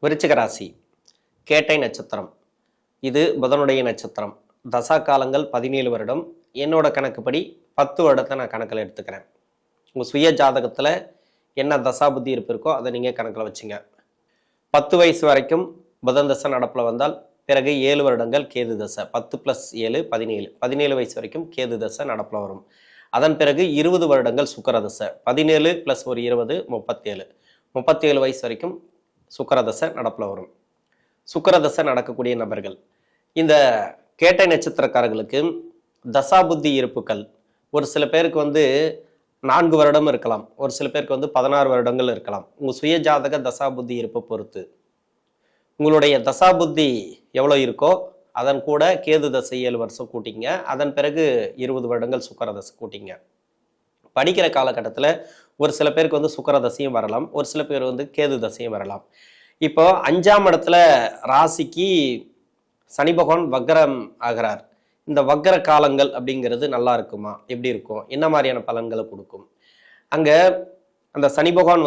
விருச்சிக ராசி கேட்டை நட்சத்திரம். இது புதனுடைய நட்சத்திரம். தசா காலங்கள் 17 வருடம். என்னோட கணக்குப்படி 10 வருடத்தை நான் கணக்கில் எடுத்துக்கிறேன். உங்கள் சுய ஜாதகத்தில் என்ன தசா புத்தி இருப்பு இருக்கோ அதை நீங்கள் கணக்கில் வச்சுங்க. 10 வயசு வரைக்கும் புதன் தசை நடப்பில் வந்தால் பிறகு 7 வருடங்கள் கேது தசை. 10 + 7 17. 17 வயசு வரைக்கும் கேது தசை நடப்பில் வரும். அதன் பிறகு 20 வருடங்கள் சுக்கிர தசை. 17 + ஒரு 20 37. 37 வயசு வரைக்கும் சுக்கிர தசை நடப்பில் வரும். சுக்கிர தசை நடக்கக்கூடிய நபர்கள் இந்த கேட்டை நட்சத்திரக்காரர்களுக்கு தசா புத்தி இருப்புகள் ஒரு சில பேருக்கு 4 வருடம் இருக்கலாம், ஒரு சில பேருக்கு 16 வருடங்கள் இருக்கலாம். உங்கள் சுய ஜாதக தசா புத்தி இருப்பை பொறுத்து உங்களுடைய தசா புத்தி எவ்வளோ இருக்கோ அதன் கூட கேது தசை 7 வருஷம் கூட்டிங்க. அதன் பிறகு 20 வருடங்கள் சுக்கிர தசை கூட்டிங்க. படிக்கிற காலகட்டத்தில் ஒரு சில பேருக்கு சுக்கிர தசையும் வரலாம், ஒரு சில பேர் கேது தசையும் வரலாம். இப்போ 5ஆம் இடத்துல ராசிக்கு சனி பகவான் வக்ரம் ஆகிறார். இந்த வக்ர காலங்கள் அப்படிங்கிறது நல்லா இருக்குமா, எப்படி இருக்கும், என்ன மாதிரியான பலன்களை கொடுக்கும்? அங்க அந்த சனி பகவான்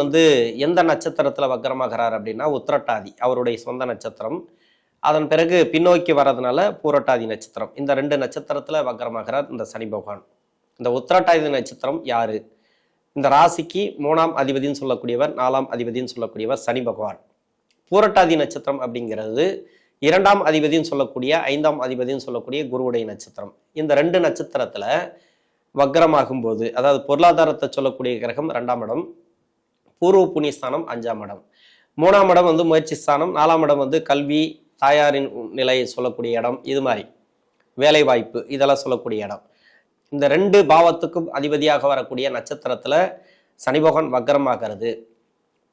எந்த நட்சத்திரத்துல வக்ரமாகிறார் அப்படின்னா உத்திரட்டாதி, அவருடைய சொந்த நட்சத்திரம். அதன் பிறகு பின்னோக்கி வர்றதுனால பூரட்டாதி நட்சத்திரம். இந்த 2 நட்சத்திரத்துல வக்ரமாகிறார் இந்த சனி பகவான். இந்த உத்திரட்டாதி நட்சத்திரம் யாரு? இந்த ராசிக்கு 3ஆம் அதிபதினு சொல்லக்கூடியவர், 4ஆம் அதிபதினு சொல்லக்கூடியவர் சனி பகவான். பூரட்டாதி நட்சத்திரம் அப்படிங்கிறது 2ஆம் அதிபதினு சொல்லக்கூடிய 5ஆம் அதிபதினு சொல்லக்கூடிய குருவுடைய நட்சத்திரம். இந்த 2 நட்சத்திரத்துல வக்ரமாகும் போது, அதாவது பொருளாதாரத்தை சொல்லக்கூடிய கிரகம் 2ஆம் இடம், பூர்வ புண்ணியஸ்தானம் 5ஆம் இடம், 3ஆம் இடம் முயற்சி ஸ்தானம், 4ஆம் இடம் கல்வி, தாயாரின் நிலையை சொல்லக்கூடிய இடம், இது மாதிரி வேலை வாய்ப்பு இதெல்லாம் சொல்லக்கூடிய இடம். இந்த 2 பாவத்துக்கும் அதிபதியாக வரக்கூடிய நட்சத்திரத்துல சனி பகவான் வக்ரமாகிறது.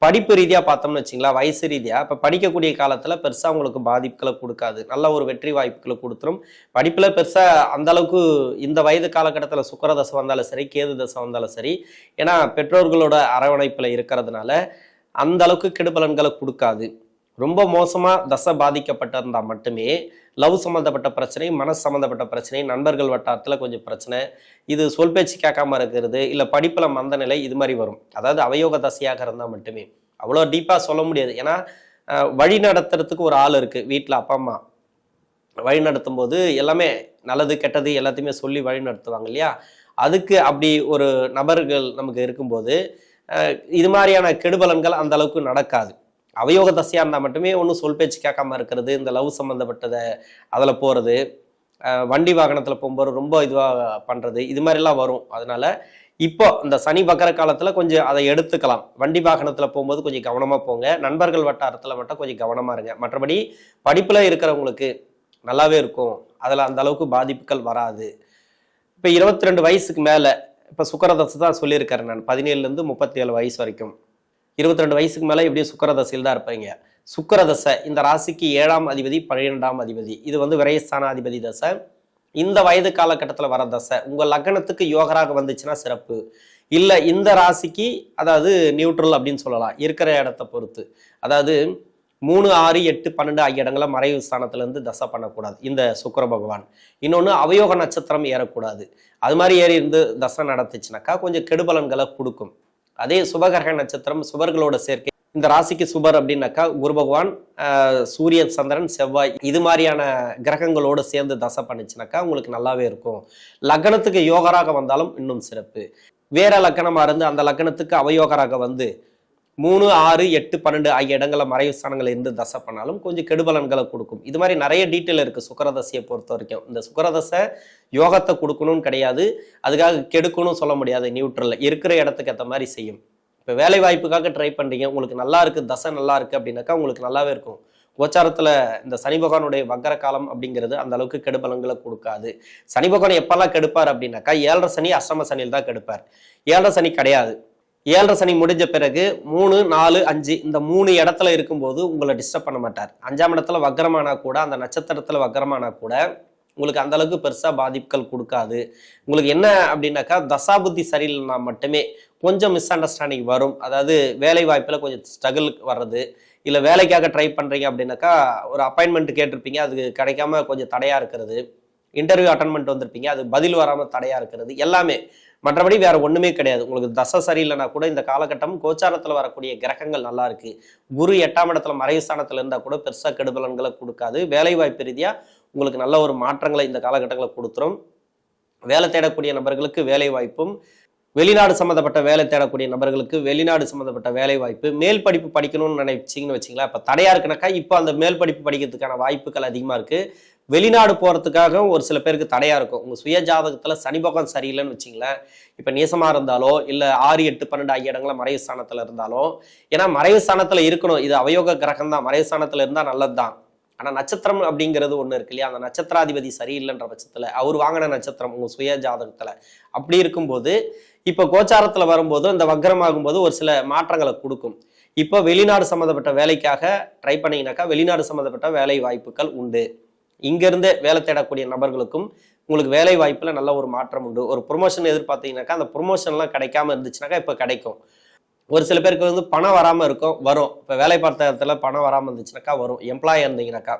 படிப்பு ரீதியாக பார்த்தோம்னு வச்சிங்களா, வயசு ரீதியாக இப்போ படிக்கக்கூடிய காலத்தில் பெருசாக உங்களுக்கு பாதிப்புகளை கொடுக்காது, நல்ல ஒரு வெற்றி வாய்ப்புகளை கொடுத்துரும். படிப்பில் பெருசாக அந்த அளவுக்கு இந்த வயது காலகட்டத்தில் சுக்கிர தசை வந்தாலும் சரி, கேது தசை வந்தாலும் சரி, ஏன்னா பெற்றோர்களோட அரவணைப்பில் இருக்கிறதுனால அந்த அளவுக்கு கெடுபலன்களை கொடுக்காது. ரொம்ப மோசமாக தசை பாதிக்கப்பட்டிருந்தால் மட்டுமே லவ் சம்மந்தப்பட்ட பிரச்சனை, மனசு சம்மந்தப்பட்ட பிரச்சனை, நண்பர்கள் வட்டாரத்தில் கொஞ்சம் பிரச்சனை, இது சொல் பேச்சு கேட்காம இருக்கிறது, இல்லை படிப்பில் மந்த நிலை, இது மாதிரி வரும். அதாவது அவயோக தசையாக இருந்தால் மட்டுமே. அவ்வளோ டீப்பாக சொல்ல முடியாது. ஏன்னா வழி நடத்துறதுக்கு ஒரு ஆள் இருக்குது வீட்டில், அப்பா அம்மா வழி நடத்தும் போது எல்லாமே நல்லது கெட்டது எல்லாத்தையுமே சொல்லி வழி நடத்துவாங்க இல்லையா. அதுக்கு அப்படி ஒரு நபர்கள் நமக்கு இருக்கும்போது இது மாதிரியான கெடுபலன்கள் அந்த அளவுக்கு நடக்காது. அவயோக தசையாக இருந்தால் மட்டுமே ஒன்றும் சொல் பேச்சு கேட்காம இருக்கிறது, இந்த லவ் சம்மந்தப்பட்டதை அதில் போகிறது, வண்டி வாகனத்தில் போகும்போது ரொம்ப இதுவாக பண்ணுறது, இது மாதிரிலாம் வரும். அதனால இப்போ இந்த சனி வக்கர காலத்தில் கொஞ்சம் அதை எடுத்துக்கலாம். வண்டி வாகனத்தில் போகும்போது கொஞ்சம் கவனமாக போங்க, நண்பர்கள் வட்டாரத்தில் மட்டும் கொஞ்சம் கவனமாக இருங்க. மற்றபடி படிப்பில் இருக்கிறவங்களுக்கு நல்லாவே இருக்கும், அதில் அந்த அளவுக்கு பாதிப்புகள் வராது. இப்போ 22 வயசுக்கு மேலே, இப்போ சுக்கிர தசை தான் சொல்லியிருக்காரு நான், 17லேருந்து 37 வயசு வரைக்கும். 22 வயசுக்கு மேலே எப்படியும் சுக்கிர தசையில் தான் இருப்பீங்க. சுக்கிர தசை இந்த ராசிக்கு 7ஆம் அதிபதி 12ஆம் அதிபதி, இது விரயஸ்தானாதிபதி தசை. இந்த வயது காலகட்டத்தில் வர தசை உங்கள் லக்னத்துக்கு யோகராக வந்துச்சுன்னா சிறப்பு. இல்லை இந்த ராசிக்கு, அதாவது நியூட்ரல் அப்படின்னு சொல்லலாம், இருக்கிற இடத்தை பொறுத்து. அதாவது 3, 6, 8, 12 ஆகிய இடங்களை மறைவு ஸ்தானத்திலேருந்து தசை பண்ணக்கூடாது இந்த சுக்கிர பகவான். இன்னொன்று அவயோக நட்சத்திரம் ஏறக்கூடாது. அது மாதிரி ஏறி இருந்து தசை நடத்துச்சுனாக்கா கொஞ்சம் கெடுபலன்களை கொடுக்கும். அதே சுபகிரக நட்சத்திரம், சுபர்களோட சேர்க்கை, இந்த ராசிக்கு சுபர் அப்படின்னாக்கா குரு பகவான், சூரியன், சந்திரன், செவ்வாய், இது மாதிரியான கிரகங்களோடு சேர்ந்து தசை பண்ணிச்சுனாக்கா உங்களுக்கு நல்லாவே இருக்கும். லக்னத்துக்கு யோகராக வந்தாலும் இன்னும் சிறப்பு. வேற லக்னமா இருந்து அந்த லக்னத்துக்கு அவயோகராக 3, 6, 8, 12 ஆகிய இடங்களை மறைவு ஸ்தானங்களை இருந்து தசை பண்ணாலும் கொஞ்சம் கெடுபலன்களை கொடுக்கும். இது மாதிரி நிறைய டீட்டெயில் இருக்கு சுக்கிரதசையை பொறுத்த வரைக்கும். இந்த சுக்கிரதசை யோகத்தை கொடுக்கணும்னு கிடையாது, அதுக்காக கெடுக்கணும்னு சொல்ல முடியாது. நியூட்ரல்ல இருக்கிற இடத்துக்கு ஏற்ற மாதிரி செய்யும். இப்போ வேலை வாய்ப்புக்காக ட்ரை பண்றீங்க, உங்களுக்கு நல்லா இருக்கு, தசை நல்லா இருக்கு அப்படின்னாக்கா உங்களுக்கு நல்லாவே இருக்கும். கோச்சாரத்துல இந்த சனி பகவானுடைய வக்கர காலம் அப்படிங்கிறது அந்த அளவுக்கு கெடுபலன்களை கொடுக்காது. சனி பகவான் எப்பெல்லாம் கெடுப்பார் அப்படின்னாக்கா 7.5 சனி, அஷ்டம சனியில் தான் கெடுப்பார். 7.5 சனி கிடையாது. 7.5 சனி முடிஞ்ச பிறகு 3, 4, 5 இந்த 3 இடத்துல இருக்கும்போது உங்களை டிஸ்டர்ப் பண்ண மாட்டார். 5ஆம் இடத்துல வக்ரமானா கூட, அந்த நட்சத்திரத்துல வக்ரமானா கூட உங்களுக்கு அந்த அளவுக்கு பெருசா பாதிப்புகள் கொடுக்காது. உங்களுக்கு என்ன அப்படின்னாக்கா தசா புத்தி சரியில்லைனா மட்டுமே கொஞ்சம் மிஸ் அண்டர்ஸ்டாண்டிங் வரும். அதாவது வேலை வாய்ப்புல கொஞ்சம் ஸ்ட்ரகிள் வர்றது, இல்லை வேலைக்காக ட்ரை பண்றீங்க அப்படின்னாக்கா ஒரு அப்பாயின்மெண்ட் கேட்டிருப்பீங்க, அது கிடைக்காம கொஞ்சம் தடையா இருக்கிறது, இன்டர்வியூ அட்டெண்ட் பண்ணிட்டு வந்திருப்பீங்க, அது பதில் வராமல் தடையா இருக்கிறது, எல்லாமே மற்றபடி வேற ஒண்ணுமே கிடையாது. உங்களுக்கு தசை சரியில்லைன்னா கூட இந்த காலகட்டம் கோச்சாரத்துல வரக்கூடிய கிரகங்கள் நல்லா இருக்கு. குரு 8ஆம் இடத்துல மறைவு ஸ்தானத்துல இருந்தா கூட பெருசா கெடுபலன்களை கொடுக்காது. வேலை வாய்ப்பு ரீதியா உங்களுக்கு நல்ல ஒரு மாற்றங்களை இந்த காலகட்டங்களை கொடுத்துரும். வேலை தேடக்கூடிய நபர்களுக்கு வேலை வாய்ப்பும், வெளிநாடு சம்மந்தப்பட்ட வேலை தேடக்கூடிய நபர்களுக்கு வெளிநாடு சம்மந்தப்பட்ட வேலை வாய்ப்பு, மேல் படிப்பு படிக்கணும்னு நினைச்சிங்கன்னு வச்சிங்களா, இப்போ தடையா இருக்குனாக்கா இப்போ அந்த மேல் படிப்பு படிக்கிறதுக்கான வாய்ப்புகள் அதிகமாக இருக்கு. வெளிநாடு போகிறதுக்காக ஒரு சில பேருக்கு தடையா இருக்கும். உங்க சுய ஜாதகத்தில் சனி பகவான் சரியில்லைன்னு வச்சிங்களேன், இப்போ நேசமாக இருந்தாலோ இல்லை 6, 8, 12 ஆகிய இடங்கள மறைவு ஸ்தானத்தில் இருந்தாலோ, ஏன்னா மறைவு ஸ்தானத்தில் இருக்கணும், இது அவயோக கிரகம் தான், மறைவு ஸ்தானத்தில் இருந்தால் நல்லது தான். ஆனால் நட்சத்திரம் அப்படிங்கிறது ஒன்று இருக்கு இல்லையா, அந்த நட்சத்திராதிபதி சரியில்லைன்ற பட்சத்தில் அவர் வாங்கின நட்சத்திரம் உங்கள் சுய ஜாதகத்தில் அப்படி இருக்கும்போது இப்போ கோச்சாரத்தில் வரும்போது இந்த வக்ரமாகும் போது ஒரு சில மாற்றங்களை கொடுக்கும். இப்போ வெளிநாடு சம்மந்தப்பட்ட வேலைக்காக ட்ரை பண்ணீங்கன்னாக்கா வெளிநாடு சம்மந்தப்பட்ட வேலை வாய்ப்புகள் உண்டு. இங்கிருந்தே வேலை தேடக்கூடிய நபர்களுக்கும் உங்களுக்கு வேலை வாய்ப்புல நல்ல ஒரு மாற்றம் உண்டு. ஒரு ப்ரொமோஷன் எதிர்பார்த்தீங்கன்னாக்கா அந்த ப்ரொமோஷன்லாம் கிடைக்காம இருந்துச்சுனாக்கா இப்போ கிடைக்கும். ஒரு சில பேருக்கு வந்து பணம் வராமல் இருக்கும், வரும். இப்போ வேலை பார்த்த இடத்துல பணம் வராமல் இருந்துச்சுனாக்கா வரும். எம்ப்ளாயாக இருந்தீங்கன்னாக்கா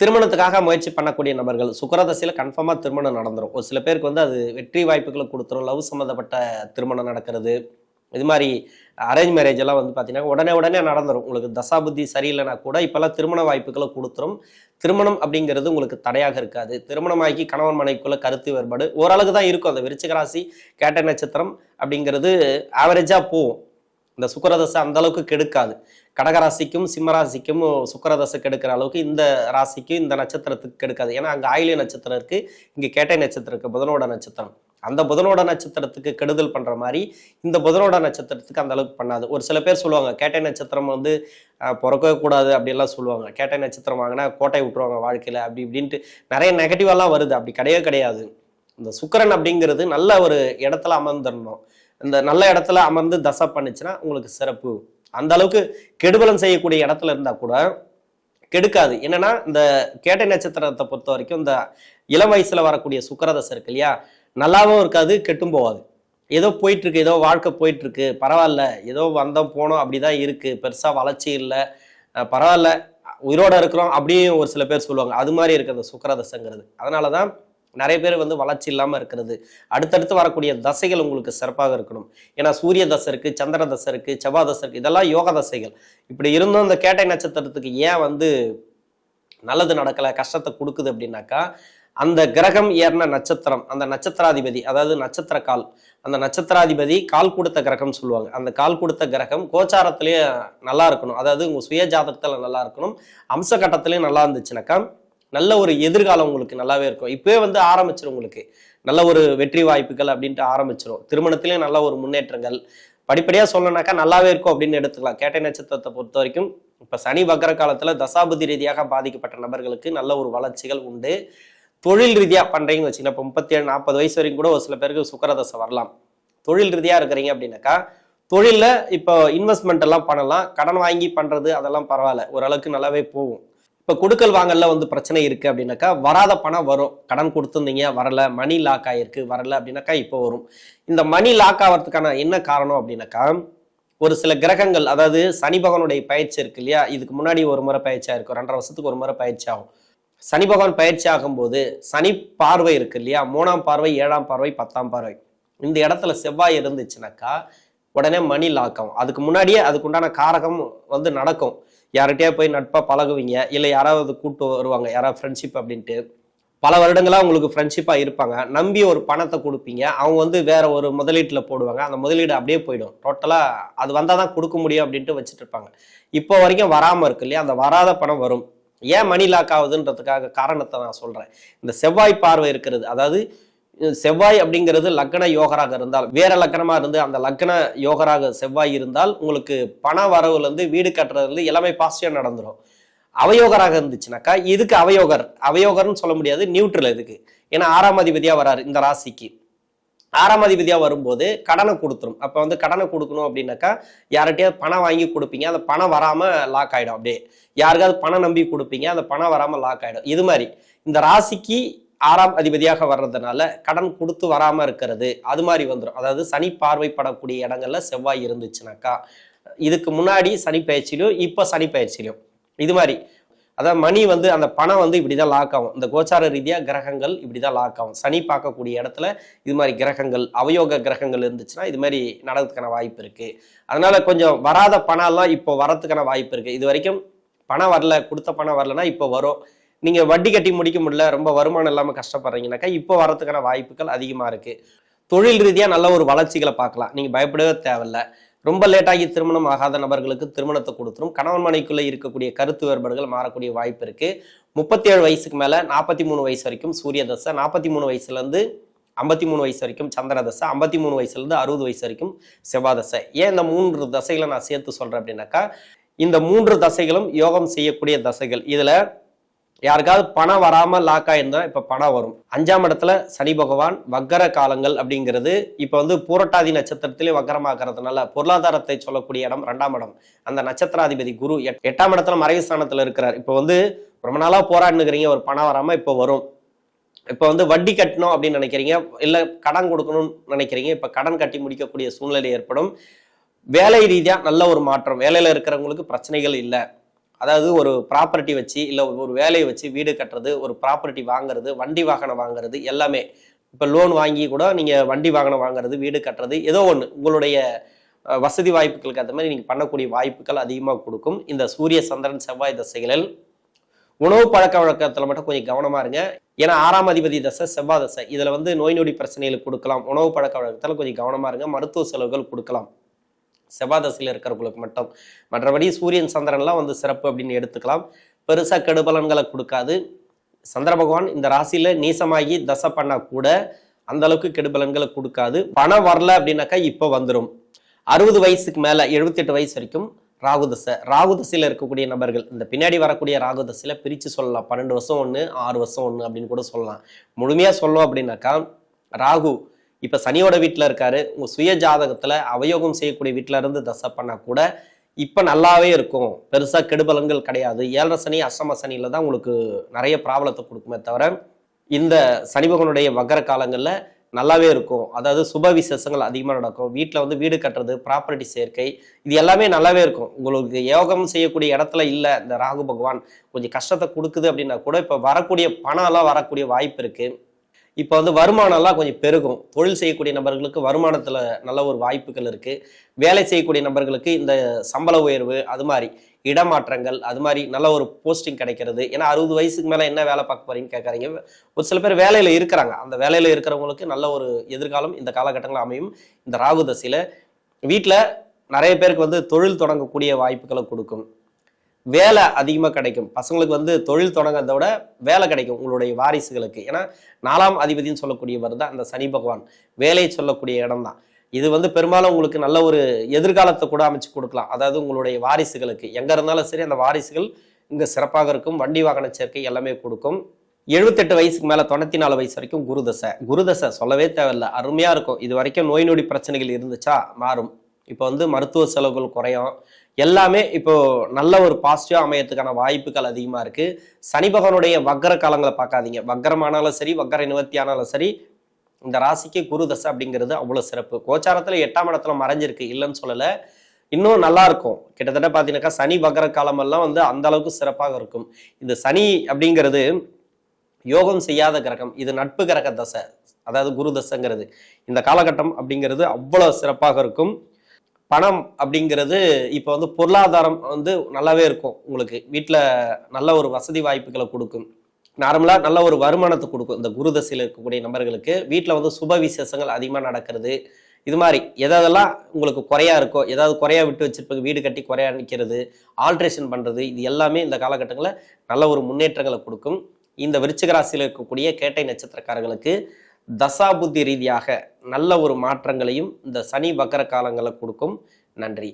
திருமணத்துக்காக முயற்சி பண்ணக்கூடிய நபர்கள் சுக்கிரதசையில் கன்ஃபார்மாக திருமணம் நடந்துடும். ஒரு சில பேருக்கு வந்து அது வெற்றி வாய்ப்புகளை கொடுத்துரும். லவ் சம்மந்தப்பட்ட திருமணம் நடக்கிறது, இது மாதிரி அரேஞ்ச் மேரேஜ் எல்லாம் வந்து பார்த்தீங்கன்னா உடனே நடந்துடும். உங்களுக்கு தசாபுத்தி சரியில்லைனா கூட இப்போல்லாம் திருமண வாய்ப்புகளை கொடுத்துரும். திருமணம் அப்படிங்கிறது உங்களுக்கு தடையாக இருக்காது. திருமணமாகி கணவன் மனைவிக்குள்ள கருத்து வேறுபாடு ஓரளவுக்கு தான் இருக்கும். அந்த விருச்சிக ராசி கேட்ட நட்சத்திரம் அப்படிங்கிறது ஆவரேஜாக போகும். இந்த சுக்கிரதசை அந்த அளவுக்கு கெடுக்காது. கடகராசிக்கும் சிம்மராசிக்கும் சுக்கிரதசை கெடுக்கிற அளவுக்கு இந்த ராசிக்கும் இந்த நட்சத்திரத்துக்கு கெடுக்காது. ஏன்னா அங்கே ஆயிலிய நட்சத்திரம் இருக்கு, இங்கே கேட்டை நட்சத்திரம் இருக்கு, புதனோட நட்சத்திரம். அந்த புதனோட நட்சத்திரத்துக்கு கெடுதல் பண்ற மாதிரி இந்த புதனோட நட்சத்திரத்துக்கு அந்த அளவுக்கு பண்ணாது. ஒரு சில பேர் சொல்லுவாங்க கேட்டை நட்சத்திரம் வந்து பிறக்கவே கூடாது அப்படின்லாம் சொல்லுவாங்க. கேட்டை நட்சத்திரம் வாங்கினா கோட்டை விட்டுருவாங்க வாழ்க்கையில அப்படி இப்படின்ட்டு நிறைய நெகட்டிவெல்லாம் வருது. அப்படி கிடையாது. இந்த சுக்கிரன் அப்படிங்கிறது நல்ல ஒரு இடத்துல அமர்ந்துடணும். இந்த நல்ல இடத்துல அமர்ந்து தசை பண்ணுச்சுன்னா உங்களுக்கு சிறப்பு. அந்த அளவுக்கு கெடுபலம் செய்யக்கூடிய இடத்துல இருந்தா கூட கெடுக்காது. என்னன்னா இந்த கேட்டை நட்சத்திரத்தை பொறுத்த வரைக்கும் இந்த இளம் வயசுல வரக்கூடிய சுக்கிரதசை இருக்கு இல்லையா, நல்லாவும் இருக்காது, கெட்டும் போகாது. ஏதோ போயிட்டு இருக்கு, ஏதோ வாழ்க்கை போயிட்டு இருக்கு, பரவாயில்ல, ஏதோ வந்தோம் போனோம் அப்படிதான் இருக்கு, பெருசா வளர்ச்சி இல்லை, பரவாயில்ல உயிரோட இருக்கிறோம் அப்படின்னு ஒரு சில பேர் சொல்லுவாங்க. அது மாதிரி இருக்கு அந்த சுக்கிரதசைங்கிறது. அதனாலதான் நிறைய பேர் வந்து வளர்ச்சி இல்லாமல் இருக்கிறது. அடுத்தடுத்து வரக்கூடிய தசைகள் உங்களுக்கு சிறப்பாக இருக்கணும். ஏன்னா சூரிய தசை இருக்கு, சந்திர தசை இருக்கு, செவ்வாய் தசை இருக்கு, இதெல்லாம் யோக தசைகள். இப்படி இருந்தும் இந்த கேட்டை நட்சத்திரத்துக்கு ஏன் வந்து நல்லது நடக்கலை, கஷ்டத்தை கொடுக்குது அப்படின்னாக்கா அந்த கிரகம் ஏறின நட்சத்திரம், அந்த நட்சத்திராதிபதி, அதாவது நட்சத்திர கால், அந்த நட்சத்திராதிபதி கால் கொடுத்த கிரகம் சொல்லுவாங்க. அந்த கால் கொடுத்த கிரகம் கோச்சாரத்திலேயே நல்லா இருக்கணும், அதாவது உங்க சுய ஜாதகத்துல நல்லா இருக்கணும், அம்ச கட்டத்திலையும் நல்லா இருந்துச்சுனாக்கா நல்ல ஒரு எதிர்காலம் உங்களுக்கு நல்லாவே இருக்கும். இப்பவே வந்து ஆரம்பிச்சிடும், உங்களுக்கு நல்ல ஒரு வெற்றி வாய்ப்புகள் அப்படின்ட்டு ஆரம்பிச்சிடும். திருமணத்திலேயும் நல்ல ஒரு முன்னேற்றங்கள் படிப்படியாக சொல்லணும்னாக்கா நல்லாவே இருக்கும் அப்படின்னு எடுத்துக்கலாம். கேட்டை நட்சத்திரத்தை பொறுத்த வரைக்கும் இப்போ சனி வக்ர காலத்தில் தசாபுதி ரீதியாக பாதிக்கப்பட்ட நபர்களுக்கு நல்ல ஒரு வளர்ச்சிகள் உண்டு. தொழில் ரீதியாக பண்ணுறீங்கன்னு வச்சுக்கோங்க, இப்போ 37, 40 வயசு வரைக்கும் கூட ஒரு சில பேருக்கு சுக்கிரதசை வரலாம். தொழில் ரீதியாக இருக்கிறீங்க அப்படின்னாக்கா தொழிலில் இப்போ இன்வெஸ்ட்மெண்ட் எல்லாம் பண்ணலாம், கடன் வாங்கி பண்ணுறது அதெல்லாம் பரவாயில்ல, ஓரளவுக்கு நல்லாவே போகும். இப்போ கொடுக்கல் வாங்கல வந்து பிரச்சனை இருக்கு அப்படின்னாக்கா வராத பணம் வரும். கடன் கொடுத்துருந்தீங்க வரல, மணி லாக் ஆயிருக்கு வரல அப்படின்னாக்கா இப்போ வரும். இந்த மணி லாக் ஆகிறதுக்கான என்ன காரணம் அப்படின்னாக்கா ஒரு சில கிரகங்கள், அதாவது சனி பகவானுடைய பயிற்சி இருக்கு இல்லையா, இதுக்கு முன்னாடி ஒரு முறை பயிற்சியா இருக்கும், 2.5 வருஷத்துக்கு ஒரு முறை பயிற்சி ஆகும். சனி பகவான் பயிற்சி ஆகும்போது சனி பார்வை இருக்கு இல்லையா, 3ஆம் பார்வை, 7ஆம் பார்வை, 10ஆம் பார்வை, இந்த இடத்துல செவ்வாய் இருந்துச்சுனாக்கா உடனே மணி லாக் ஆகும். அதுக்கு முன்னாடியே அதுக்குண்டான காரகம் வந்து நடக்கும். யார்கிட்டயா போய் நட்பா பழகுவீங்க, இல்லை யாராவது கூட்டு வருவாங்க, யாராவது ஃப்ரெண்ட்ஷிப் அப்படின்ட்டு பல வருடங்களா உங்களுக்கு ஃப்ரெண்ட்ஷிப்பா இருப்பாங்க, நம்பி ஒரு பணத்தை கொடுப்பீங்க, அவங்க வந்து வேற ஒரு முதலீட்டுல போடுவாங்க, அந்த முதலீடு அப்படியே போயிடும். டோட்டலா அது வந்தாதான் கொடுக்க முடியும் அப்படின்ட்டு வச்சுட்டு இருப்பாங்க. இப்போ வரைக்கும் வராம இருக்கு இல்லையா, அந்த வராத பணம் வரும். ஏன் மணி லாக் ஆகுதுன்றதுக்காக காரணத்தை நான் சொல்றேன். இந்த செவ்வாய் பார்வை இருக்கிறது, அதாவது செவ்வாய் அப்படிங்கிறது லக்ன யோகராக இருந்தால், வேற லக்னமா இருந்து அந்த லக்ன யோகராக செவ்வாய் இருந்தால் உங்களுக்கு பண வரவுல இருந்து வீடு கட்டுறதுல இருந்து எல்லாமே பாசிட்டிவா நடந்துடும். அவயோகராக இருந்துச்சுனாக்கா இதுக்கு அவயோகர்னு சொல்ல முடியாது, நியூட்ரல் இதுக்கு. ஏன்னா 6ஆம் அதிபதியா வராரு இந்த ராசிக்கு. 6ஆம் அதிபதியா வரும்போது கடனை கொடுத்துரும். அப்ப வந்து கடனை கொடுக்கணும் அப்படின்னாக்கா யார்கிட்டயாவது பணம் வாங்கி கொடுப்பீங்க, அந்த பணம் வராம லாக் ஆயிடும். அப்படியே யாருக்காவது பணம் நம்பி கொடுப்பீங்க, அந்த பணம் வராம லாக் ஆயிடும். இது மாதிரி இந்த ராசிக்கு 6ஆம் அதிபதியாக வர்றதுனால கடன் கொடுத்து வராம இருக்கிறது அது மாதிரி வந்துடும். அதாவது சனி பார்வைப்படக்கூடிய இடங்கள்ல செவ்வாய் இருந்துச்சுனாக்கா, இதுக்கு முன்னாடி சனி பயிற்சியிலும் இப்ப சனி பயிற்சியிலும் இது மாதிரி அதாவது மணி வந்து அந்த பணம் வந்து இப்படிதான் லாக் ஆகும். இந்த கோச்சார ரீதியா கிரகங்கள் இப்படிதான் லாக் ஆகும். சனி பார்க்கக்கூடிய இடத்துல இது மாதிரி கிரகங்கள் அவயோக கிரகங்கள் இருந்துச்சுன்னா இது மாதிரி நடக்கிறதுக்கான வாய்ப்பு இருக்கு. அதனால கொஞ்சம் வராத பணம் எல்லாம் இப்போ வரத்துக்கான வாய்ப்பு இருக்கு. இது வரைக்கும் பணம் வரல, கொடுத்த பணம் வரலன்னா இப்போ வரும். நீங்க வட்டி கட்டி முடிக்க முடியல, ரொம்ப வருமானம் இல்லாம கஷ்டப்படுறீங்கன்னாக்கா இப்போ வரதுக்கான வாய்ப்புகள் அதிகமா இருக்கு. தொழில் ரீதியா நல்ல ஒரு வளர்ச்சிகளை பார்க்கலாம். நீங்க பயப்படவே தேவையில்ல. ரொம்ப லேட்டாகி திருமணம் ஆகாத நபர்களுக்கு திருமணத்தை கொடுத்துரும். கணவன் மனைக்குள்ள இருக்கக்கூடிய கருத்து வேறுபாடுகள் மாறக்கூடிய வாய்ப்பு இருக்கு. 37 வயசுக்கு மேல 43 வயசு வரைக்கும் சூரிய தசை, 43 வயசுல இருந்து 53 வயசு வரைக்கும் சந்திர தசை, 53 வயசுல இருந்து 60 வயசு வரைக்கும் செவ்வாய் தசை. ஏன் இந்த 3 தசைகளை நான் சேர்த்து சொல்றேன் அப்படின்னாக்கா, இந்த 3 தசைகளும் யோகம் செய்யக்கூடிய தசைகள். இதுல யாருக்காவது பணம் வராம லாக் ஆயிருந்தா இப்ப பணம் வரும். 5ஆம் இடத்துல சனி பகவான் வக்கர காலங்கள் அப்படிங்கிறது இப்ப வந்து பூரட்டாதி நட்சத்திரத்திலே வக்கரமாக்குறதுனால பொருளாதாரத்தை சொல்லக்கூடிய இடம் 2ஆம் இடம். அந்த நட்சத்திராதிபதி குரு 8ஆம் இடத்துல மறைவு ஸ்தானத்துல இருக்கிறார். இப்ப வந்து ரொம்ப நாளா போராடினுக்கிறீங்க, ஒரு பணம் வராம இப்ப வரும். இப்ப வந்து வட்டி கட்டணும் அப்படின்னு நினைக்கிறீங்க, இல்ல கடன் கொடுக்கணும்னு நினைக்கிறீங்க, இப்ப கடன் கட்டி முடிக்கக்கூடிய சூழ்நிலை ஏற்படும். வேலை ரீதியா நல்ல ஒரு மாற்றம். வேலையில இருக்கிறவங்களுக்கு பிரச்சனைகள் இல்லை. அதாவது ஒரு ப்ராப்பர்ட்டி வச்சு இல்லை ஒரு வேலையை வச்சு வீடு கட்டுறது, ஒரு ப்ராப்பர்ட்டி வாங்குறது, வண்டி வாகனம் வாங்குறது எல்லாமே. இப்போ லோன் வாங்கி கூட நீங்கள் வண்டி வாகனம் வாங்குறது, வீடு கட்டுறது, ஏதோ ஒன்று உங்களுடைய வசதி வாய்ப்புகளுக்கு அந்த மாதிரி நீங்கள் பண்ணக்கூடிய வாய்ப்புகள் அதிகமாக கொடுக்கும். இந்த சூரிய சந்திரன் செவ்வாய் தசைகளில் உணவு பழக்க வழக்கத்தில் மட்டும் கொஞ்சம் கவனமாக இருங்க. ஏன்னா 6ஆம் அதிபதி தசை செவ்வாய் தசை. இதில் வந்து நோய் நொடி பிரச்சனைகள் கொடுக்கலாம். உணவு பழக்க வழக்கத்தில் கொஞ்சம் கவனமாக இருங்க. மருத்துவ செலவுகள் கொடுக்கலாம் செவ்வாய் தசையில் இருக்கிறவங்களுக்கு மட்டும். மற்றபடி சூரியன் சந்திரன்லாம் வந்து சிறப்பு அப்படின்னு எடுத்துக்கலாம். பெருசா கெடுபலன்களை கொடுக்காது. சந்திர பகவான் இந்த ராசியில நீசமாகி தசை பண்ணா கூட அந்த அளவுக்கு கெடுபலன்களை கொடுக்காது. பணம் வரல அப்படின்னாக்கா இப்போ வந்துடும். 60 வயசுக்கு மேல 78 வயசு வரைக்கும் ராகு தசை. ராகு தசையில இருக்கக்கூடிய நபர்கள் இந்த பின்னாடி வரக்கூடிய ராகு தசையில பிரிச்சு சொல்லலாம். 12 வருஷம் ஒன்று, 6 வருஷம் ஒன்று அப்படின்னு கூட சொல்லலாம். முழுமையா சொல்லணும் அப்படின்னாக்கா ராகு இப்ப சனியோட வீட்டுல இருக்காரு. உங்க சுய ஜாதகத்துல அவயோகம் செய்யக்கூடிய வீட்டுல இருந்து தசை பண்ணா கூட இப்ப நல்லாவே இருக்கும். பெருசா கெடுபலன்கள் கிடையாது. 7.5 சனி அஷ்டம சனியில தான் உங்களுக்கு நிறைய ப்ராப்ளத்தை கொடுக்குமே தவிர இந்த சனி பகவானுடைய வக்கர காலங்கள்ல நல்லாவே இருக்கும். அதாவது சுப விசேஷங்கள் அதிகமா நடக்கும். வீட்டுல வந்து வீடு கட்டுறது, ப்ராப்பர்ட்டி சேர்க்கை, இது எல்லாமே நல்லாவே இருக்கும். உங்களுக்கு யோகம் செய்யக்கூடிய இடத்துல இல்ல இந்த ராகு பகவான் கொஞ்சம் கஷ்டத்தை கொடுக்குது அப்படின்னா கூட இப்ப வரக்கூடிய பணம் எல்லாம் வரக்கூடிய வாய்ப்பு இருக்கு. இப்போ வந்து வருமானம்லாம் கொஞ்சம் பெருகும். தொழில் செய்யக்கூடிய நபர்களுக்கு வருமானத்தில் நல்ல ஒரு வாய்ப்புகள் இருக்குது. வேலை செய்யக்கூடிய நபர்களுக்கு இந்த சம்பள உயர்வு, அது மாதிரி இடமாற்றங்கள், அது மாதிரி நல்ல ஒரு போஸ்டிங் கிடைக்கிறது. ஏன்னா 60 வயசுக்கு மேலே என்ன வேலை பார்க்க போறீங்கன்னு கேட்குறீங்க. ஒரு சில பேர் வேலையில் இருக்கிறாங்க. அந்த வேலையில் இருக்கிறவங்களுக்கு நல்ல ஒரு எதிர்காலம் இந்த காலகட்டங்களில் அமையும். இந்த ராகு தசையில் வீட்டில் நிறைய பேருக்கு வந்து தொழில் தொடங்கக்கூடிய வாய்ப்புகளை கொடுக்கும். வேலை அதிகமாக கிடைக்கும். பசங்களுக்கு வந்து தொழில் தொடங்கிறத விட வேலை கிடைக்கும் உங்களுடைய வாரிசுகளுக்கு. ஏன்னா 4ஆம் அதிபதினு சொல்லக்கூடியவர் தான் அந்த சனி பகவான். வேலையை சொல்லக்கூடிய இடம் தான் இது. வந்து பெரும்பாலும் உங்களுக்கு நல்ல ஒரு எதிர்காலத்தை கூட அமைச்சு கொடுக்கலாம். அதாவது உங்களுடைய வாரிசுகளுக்கு எங்க இருந்தாலும் சரி அந்த வாரிசுகள் இங்க சிறப்பாக இருக்கும். வண்டி வாகன சேர்க்கை எல்லாமே கொடுக்கும். 78 வயசுக்கு மேல 94 வயசு வரைக்கும் குருதசை. குருதசை சொல்லவே தேவையில்லை, அருமையா இருக்கும். இது வரைக்கும் நோய் நொடி பிரச்சனைகள் இருந்துச்சா மாறும். இப்போ வந்து மருத்துவ செலவுகள் குறையும். எல்லாமே இப்போ நல்ல ஒரு பாசிட்டிவா அமையத்துக்கான வாய்ப்புகள் அதிகமா இருக்கு. சனி பகவானுடைய வக்கர காலங்களை பார்க்காதீங்க. வக்கரமானாலும் சரி, வக்கர நிவர்த்தி ஆனாலும் சரி, இந்த ராசிக்கு குரு தசை அப்படிங்கிறது அவ்வளவு சிறப்பு. கோச்சாரத்துல 8ஆம் இடத்துல மறைஞ்சிருக்கு, இல்லைன்னு சொல்லல. இன்னும் நல்லா இருக்கும். கிட்டத்தட்ட பாத்தீங்கன்னாக்கா சனி வக்கர காலம் எல்லாம் வந்து அந்த அளவுக்கு சிறப்பாக இருக்கும். இந்த சனி அப்படிங்கிறது யோகம் செய்யாத கிரகம். இது நட்பு கிரக தசை, அதாவது குரு தசைங்கிறது. இந்த காலகட்டம் அப்படிங்கிறது அவ்வளவு சிறப்பாக இருக்கும். பணம் அப்படிங்கிறது இப்போ வந்து பொருளாதாரம் வந்து நல்லாவே இருக்கும். உங்களுக்கு வீட்டில் நல்ல ஒரு வசதி வாய்ப்புகளை கொடுக்கும். நார்மலாக நல்ல ஒரு வருமானத்தை கொடுக்கும். இந்த குரு தசையில் இருக்கக்கூடிய நபர்களுக்கு வீட்டில் வந்து சுப விசேஷங்கள் அதிகமாக நடக்கிறது. இது மாதிரி எதாவதெல்லாம் உங்களுக்கு குறையா இருக்கோ, ஏதாவது குறையா விட்டு வச்சிருப்பீங்க, வீடு கட்டி குறையா நிற்கிறது, ஆல்ட்ரேஷன் பண்ணுறது, இது எல்லாமே இந்த காலகட்டங்களில் நல்ல ஒரு முன்னேற்றங்களை கொடுக்கும். இந்த விருச்சிக ராசியில் இருக்கக்கூடிய கேட்டை நட்சத்திரக்காரர்களுக்கு தசாபுத்தி ரீதியாக நல்ல ஒரு மாற்றங்களையும் இந்த சனி வக்கர காலங்களை கொடுக்கும். நன்றி.